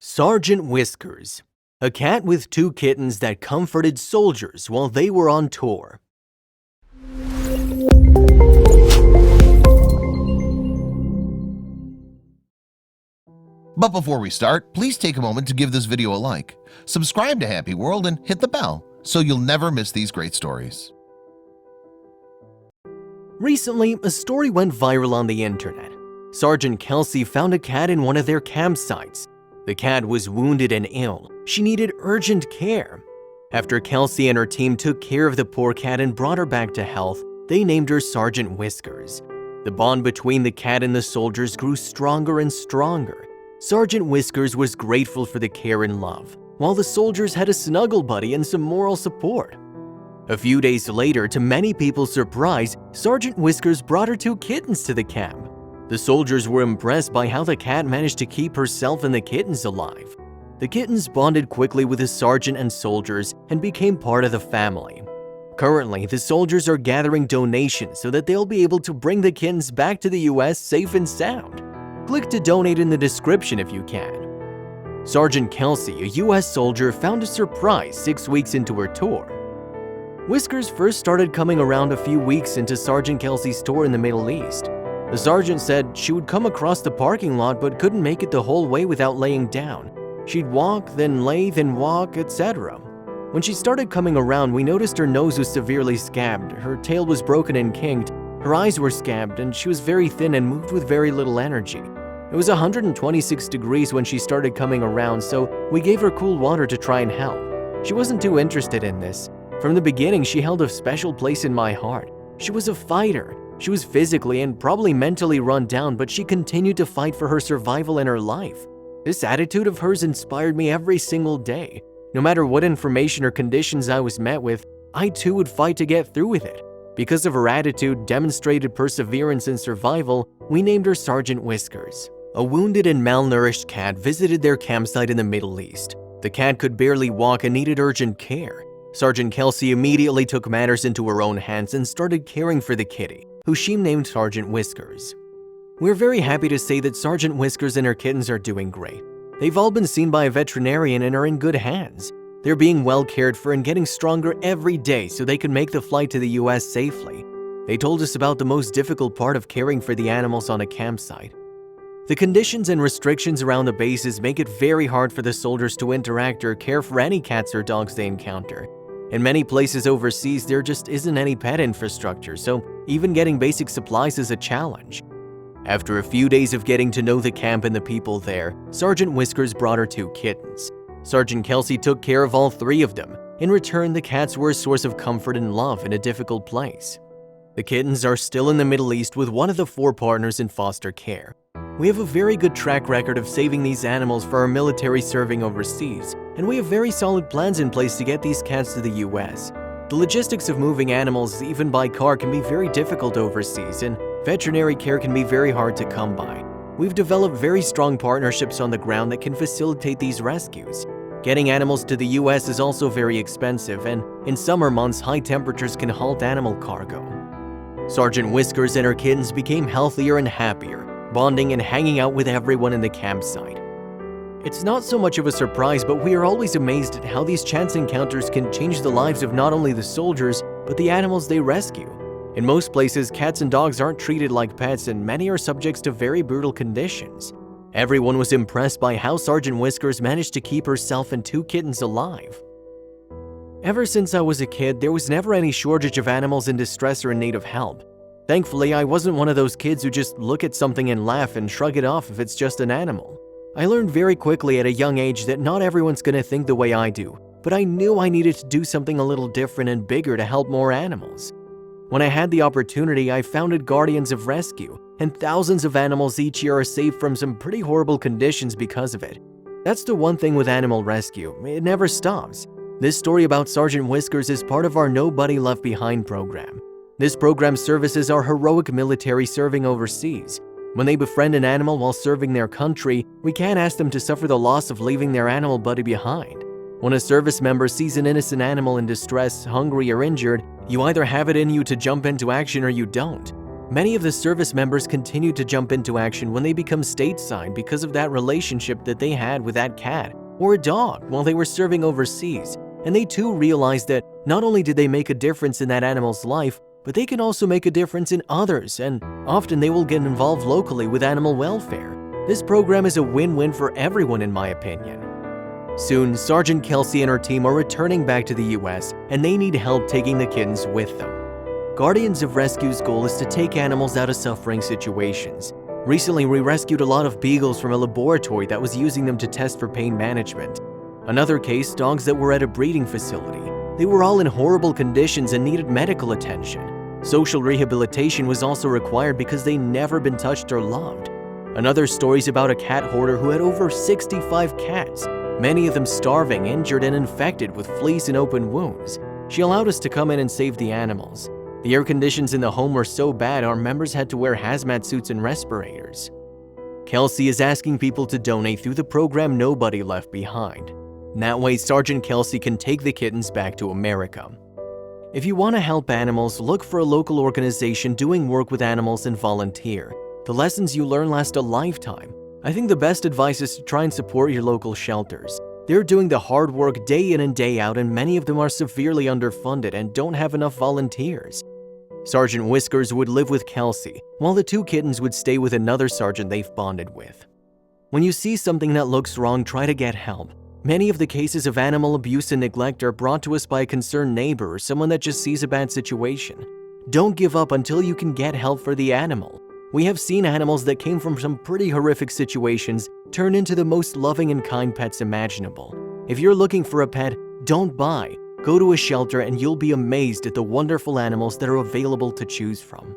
Sergeant Whiskers, a cat with two kittens that comforted soldiers while they were on tour. But before we start, please take a moment to give this video a like, subscribe to Happy World, and hit the bell so you'll never miss these great stories. Recently, a story went viral on the internet. Sergeant Kelsey found a cat in one of their campsites. The cat was wounded and ill. She needed urgent care. After Kelsey and her team took care of the poor cat and brought her back to health, they named her Sergeant Whiskers. The bond between the cat and the soldiers grew stronger and stronger. Sergeant Whiskers was grateful for the care and love, while the soldiers had a snuggle buddy and some moral support. A few days later, to many people's surprise, Sergeant Whiskers brought her two kittens to the camp. The soldiers were impressed by how the cat managed to keep herself and the kittens alive. The kittens bonded quickly with the sergeant and soldiers and became part of the family. Currently, the soldiers are gathering donations so that they'll be able to bring the kittens back to the US safe and sound. Click to donate in the description if you can. Sergeant Kelsey, a US soldier, found a surprise 6 weeks into her tour. Whiskers first started coming around a few weeks into Sergeant Kelsey's tour in the Middle East. The sergeant said she would come across the parking lot but couldn't make it the whole way without laying down. She'd walk, then lay, then walk, etc. When she started coming around, we noticed her nose was severely scabbed, her tail was broken and kinked, her eyes were scabbed, and she was very thin and moved with very little energy. It was 126 degrees when she started coming around, so we gave her cool water to try and help. She wasn't too interested in this. From the beginning, she held a special place in my heart. She was a fighter. She was physically and probably mentally run down, but she continued to fight for her survival and her life. This attitude of hers inspired me every single day. No matter what information or conditions I was met with, I too would fight to get through with it. Because of her attitude, demonstrated perseverance, and survival, we named her Sergeant Whiskers. A wounded and malnourished cat visited their campsite in the Middle East. The cat could barely walk and needed urgent care. Sergeant Kelsey immediately took matters into her own hands and started caring for the kitty, who she named Sergeant Whiskers. We're very happy to say that Sergeant Whiskers and her kittens are doing great. They've all been seen by a veterinarian and are in good hands. They're being well cared for and getting stronger every day so they can make the flight to the US safely. They told us about the most difficult part of caring for the animals on a campsite. The conditions and restrictions around the bases make it very hard for the soldiers to interact or care for any cats or dogs they encounter. In many places overseas, there just isn't any pet infrastructure, so even getting basic supplies is a challenge. After a few days of getting to know the camp and the people there, Sergeant Whiskers brought her two kittens. Sergeant Kelsey took care of all three of them. In return, the cats were a source of comfort and love in a difficult place. The kittens are still in the Middle East with one of the 4 partners in foster care. We have a very good track record of saving these animals for our military serving overseas, and we have very solid plans in place to get these cats to the US. The logistics of moving animals, even by car, can be very difficult overseas, and veterinary care can be very hard to come by. We've developed very strong partnerships on the ground that can facilitate these rescues. Getting animals to the US is also very expensive, and in summer months, high temperatures can halt animal cargo. Sergeant Whiskers and her kittens became healthier and happier, bonding and hanging out with everyone in the campsite. It's not so much of a surprise, but we are always amazed at how these chance encounters can change the lives of not only the soldiers, but the animals they rescue. In most places, cats and dogs aren't treated like pets, and many are subjects to very brutal conditions. Everyone was impressed by how Sergeant Whiskers managed to keep herself and 2 kittens alive. Ever since I was a kid, there was never any shortage of animals in distress or in need of help. Thankfully, I wasn't one of those kids who just look at something and laugh and shrug it off if it's just an animal. I learned very quickly at a young age that not everyone's gonna think the way I do, but I knew I needed to do something a little different and bigger to help more animals. When I had the opportunity, I founded Guardians of Rescue, and thousands of animals each year are saved from some pretty horrible conditions because of it. That's the one thing with animal rescue, it never stops. This story about Sergeant Whiskers is part of our Nobody Left Behind program. This program services our heroic military serving overseas. When they befriend an animal while serving their country, we can't ask them to suffer the loss of leaving their animal buddy behind. When a service member sees an innocent animal in distress, hungry, or injured, you either have it in you to jump into action or you don't. Many of the service members continue to jump into action when they become stateside because of that relationship that they had with that cat or a dog while they were serving overseas, and they too realized that not only did they make a difference in that animal's life, but they can also make a difference in others, and often they will get involved locally with animal welfare. This program is a win-win for everyone in my opinion. Soon, Sergeant Kelsey and her team are returning back to the US, and they need help taking the kittens with them. Guardians of Rescue's goal is to take animals out of suffering situations. Recently, we rescued a lot of beagles from a laboratory that was using them to test for pain management. Another case, dogs that were at a breeding facility. They were all in horrible conditions and needed medical attention. Social rehabilitation was also required because they'd never been touched or loved. Another story is about a cat hoarder who had over 65 cats, many of them starving, injured, and infected with fleas and open wounds. She allowed us to come in and save the animals. The air conditions in the home were so bad our members had to wear hazmat suits and respirators. Kelsey is asking people to donate through the program Nobody Left Behind. That way, Sergeant Kelsey can take the kittens back to America. If you want to help animals, look for a local organization doing work with animals and volunteer. The lessons you learn last a lifetime. I think the best advice is to try and support your local shelters. They're doing the hard work day in and day out, and many of them are severely underfunded and don't have enough volunteers. Sergeant Whiskers would live with Kelsey, while the two kittens would stay with another sergeant they've bonded with. When you see something that looks wrong, try to get help. Many of the cases of animal abuse and neglect are brought to us by a concerned neighbor or someone that just sees a bad situation. Don't give up until you can get help for the animal. We have seen animals that came from some pretty horrific situations turn into the most loving and kind pets imaginable. If you're looking for a pet, don't buy. Go to a shelter and you'll be amazed at the wonderful animals that are available to choose from.